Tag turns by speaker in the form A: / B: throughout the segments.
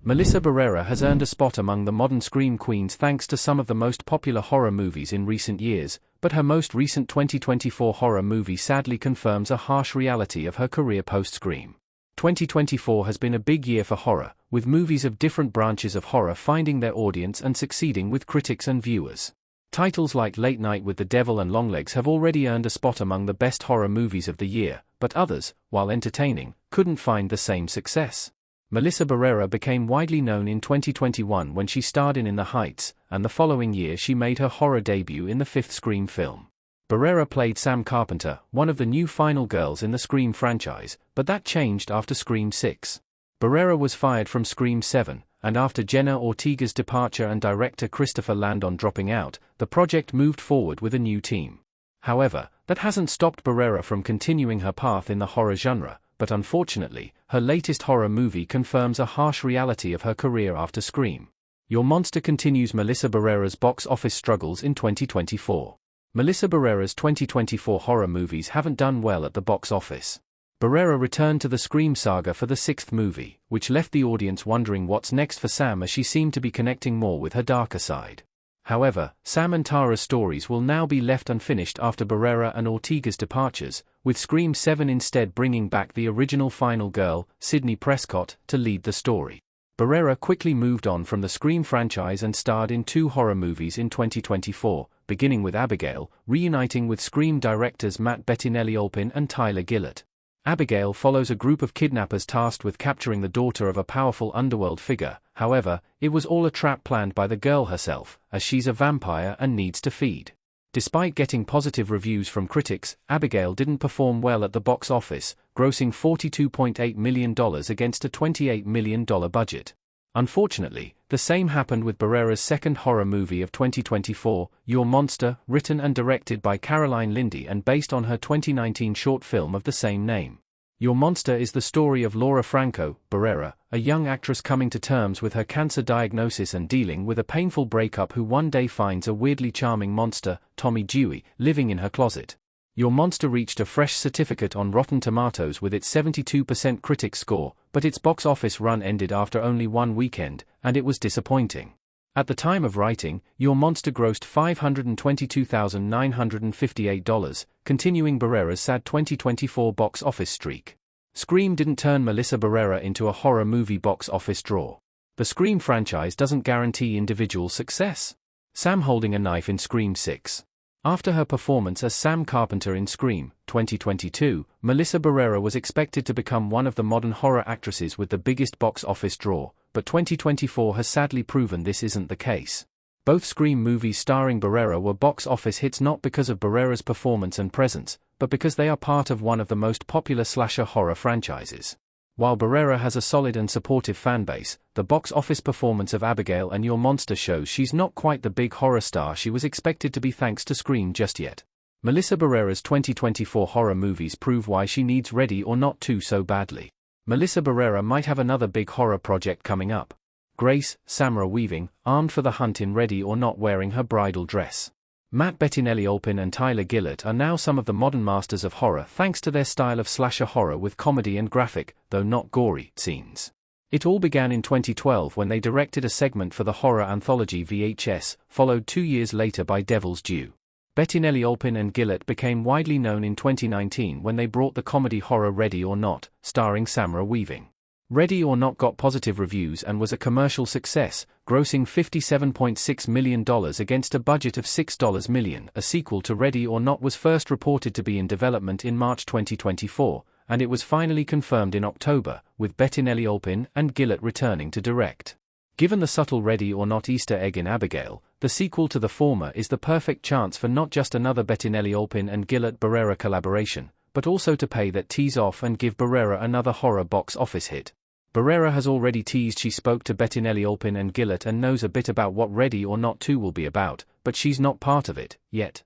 A: Melissa Barrera has earned a spot among the modern scream queens thanks to some of the most popular horror movies in recent years, but her most recent 2024 horror movie sadly confirms a harsh reality of her career post-Scream. 2024 has been a big year for horror, with movies of different branches of horror finding their audience and succeeding with critics and viewers. Titles like Late Night with the Devil and Longlegs have already earned a spot among the best horror movies of the year, but others, while entertaining, couldn't find the same success. Melissa Barrera became widely known in 2021 when she starred in the Heights, and the following year she made her horror debut in the fifth Scream film. Barrera played Sam Carpenter, one of the new final girls in the Scream franchise, but that changed after Scream 6. Barrera was fired from Scream 7, and after Jenna Ortega's departure and director Christopher Landon dropping out, the project moved forward with a new team. However, that hasn't stopped Barrera from continuing her path in the horror genre, but unfortunately, her latest horror movie confirms a harsh reality of her career after Scream. Your Monster continues Melissa Barrera's box office struggles in 2024. Melissa Barrera's 2024 horror movies haven't done well at the box office. Barrera returned to the Scream saga for the sixth movie, which left the audience wondering what's next for Sam, as she seemed to be connecting more with her darker side. However, Sam and Tara's stories will now be left unfinished after Barrera and Ortega's departures, with Scream 7 instead bringing back the original final girl, Sidney Prescott, to lead the story. Barrera quickly moved on from the Scream franchise and starred in two horror movies in 2024, beginning with Abigail, reuniting with Scream directors Matt Bettinelli-Olpin and Tyler Gillett. Abigail follows a group of kidnappers tasked with capturing the daughter of a powerful underworld figure. However, it was all a trap planned by the girl herself, as she's a vampire and needs to feed. Despite getting positive reviews from critics, Abigail didn't perform well at the box office, grossing $42.8 million against a $28 million budget. Unfortunately, the same happened with Barrera's second horror movie of 2024, Your Monster, written and directed by Caroline Lindy and based on her 2019 short film of the same name. Your Monster is the story of Laura Franco, Barrera, a young actress coming to terms with her cancer diagnosis and dealing with a painful breakup, who one day finds a weirdly charming monster, Tommy Dewey, living in her closet. Your Monster reached a fresh certificate on Rotten Tomatoes with its 72% critic score, but its box office run ended after only one weekend, and it was disappointing. At the time of writing, Your Monster grossed $522,958, continuing Barrera's sad 2024 box office streak. Scream didn't turn Melissa Barrera into a horror movie box office draw. The Scream franchise doesn't guarantee individual success. Sam holding a knife in Scream 6. After her performance as Sam Carpenter in Scream 2022, Melissa Barrera was expected to become one of the modern horror actresses with the biggest box office draw, but 2024 has sadly proven this isn't the case. Both Scream movies starring Barrera were box office hits not because of Barrera's performance and presence, but because they are part of one of the most popular slasher horror franchises. While Barrera has a solid and supportive fanbase, the box office performance of Abigail and Your Monster shows she's not quite the big horror star she was expected to be thanks to Scream just yet. Melissa Barrera's 2024 horror movies prove why she needs Ready or Not 2 so badly. Melissa Barrera might have another big horror project coming up. Grace, Samara Weaving, armed for the hunt in Ready or Not wearing her bridal dress. Matt Bettinelli-Olpin and Tyler Gillett are now some of the modern masters of horror thanks to their style of slasher horror with comedy and graphic, though not gory, scenes. It all began in 2012 when they directed a segment for the horror anthology VHS, followed 2 years later by Devil's Due. Bettinelli-Olpin and Gillett became widely known in 2019 when they brought the comedy horror Ready or Not, starring Samara Weaving. Ready or Not got positive reviews and was a commercial success, grossing $57.6 million against a budget of $6 million. A sequel to Ready or Not was first reported to be in development in March 2024, and it was finally confirmed in October, with Bettinelli-Olpin and Gillett returning to direct. Given the subtle Ready or Not Easter egg in Abigail, the sequel to the former is the perfect chance for not just another Bettinelli-Olpin and Gillett-Barrera collaboration, but also to pay that tease off and give Barrera another horror box office hit. Barrera has already teased she spoke to Bettinelli-Olpin and Gillett and knows a bit about what Ready or Not 2 will be about, but she's not part of it, yet.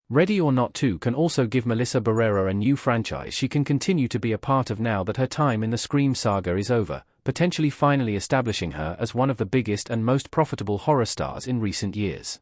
A: Ready or Not 2 can also give Melissa Barrera a new franchise she can continue to be a part of now that her time in the Scream saga is over, potentially finally establishing her as one of the biggest and most profitable horror stars in recent years.